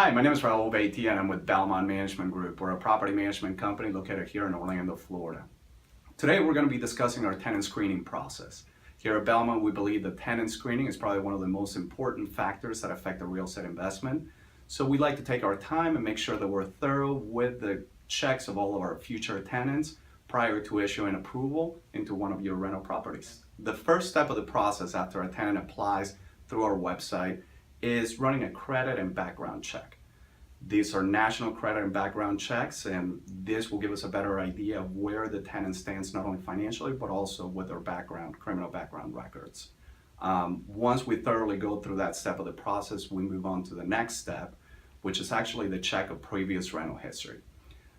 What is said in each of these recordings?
Hi, my name is Raul Beatty and I'm with Belmont Management Group. We're a property management company located here in Orlando, Florida. Today we're going to be discussing our tenant screening process. Here at Belmont, we believe that tenant screening is probably one of the most important factors that affect a real estate investment. So we like to take our time and make sure that we're thorough with the checks of all of our future tenants prior to issuing approval into one of your rental properties. The first step of the process after a tenant applies through our website is running a credit and background check. These are national credit and background checks, and this will give us a better idea of where the tenant stands, not only financially, but also with their background, criminal background records. Once we thoroughly go through that step of the process, we move on to the next step, which is actually the check of previous rental history.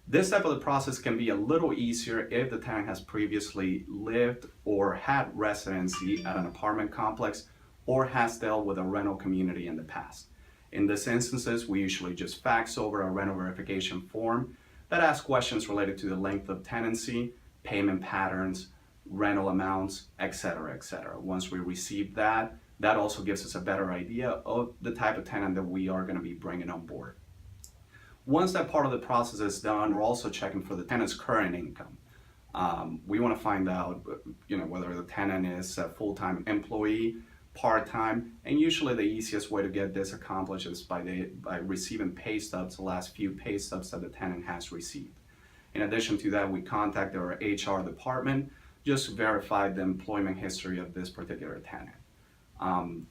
This step of the process can be a little easier if the tenant has previously lived or had residency at an apartment complex or has dealt with a rental community in the past. In these instances, we usually just fax over a rental verification form that asks questions related to the length of tenancy, payment patterns, rental amounts, etc., etc. Once we receive that, that also gives us a better idea of the type of tenant that we are going to be bringing on board. Once that part of the process is done, we're also checking for the tenant's current income. We want to find out, whether the tenant is a full-time employee, part-time, and usually the easiest way to get this accomplished is by receiving pay stubs, the last few pay stubs that the tenant has received. In addition to that, we contact our HR department just to verify the employment history of this particular tenant.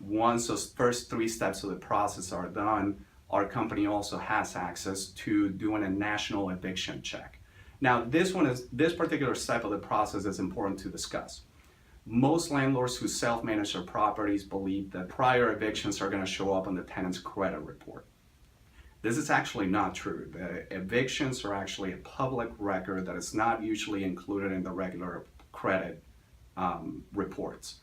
Once those first three steps of the process are done, our company also has access to doing a national eviction check. Now, this particular step of the process is important to discuss. Most landlords who self-manage their properties believe that prior evictions are going to show up on the tenant's credit report. This is actually not true. The evictions are actually a public record that is not usually included in the regular credit reports,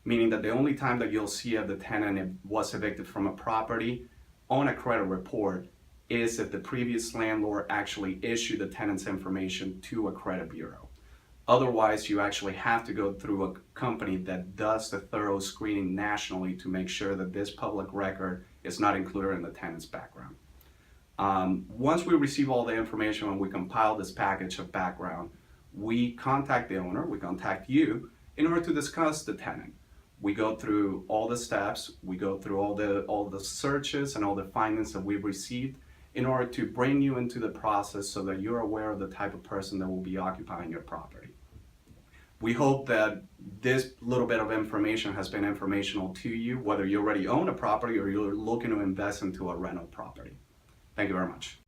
meaning that the only time that you'll see if the tenant was evicted from a property on a credit report is if the previous landlord actually issued the tenant's information to a credit bureau. Otherwise, you actually have to go through a company that does the thorough screening nationally to make sure that this public record is not included in the tenant's background. Once we receive all the information and we compile this package of background, we contact the owner, we contact you in order to discuss the tenant. We go through all the steps, we go through all the searches and all the findings that we've received in order to bring you into the process so that you're aware of the type of person that will be occupying your property. We hope that this little bit of information has been informational to you, whether you already own a property or you're looking to invest into a rental property. Thank you very much.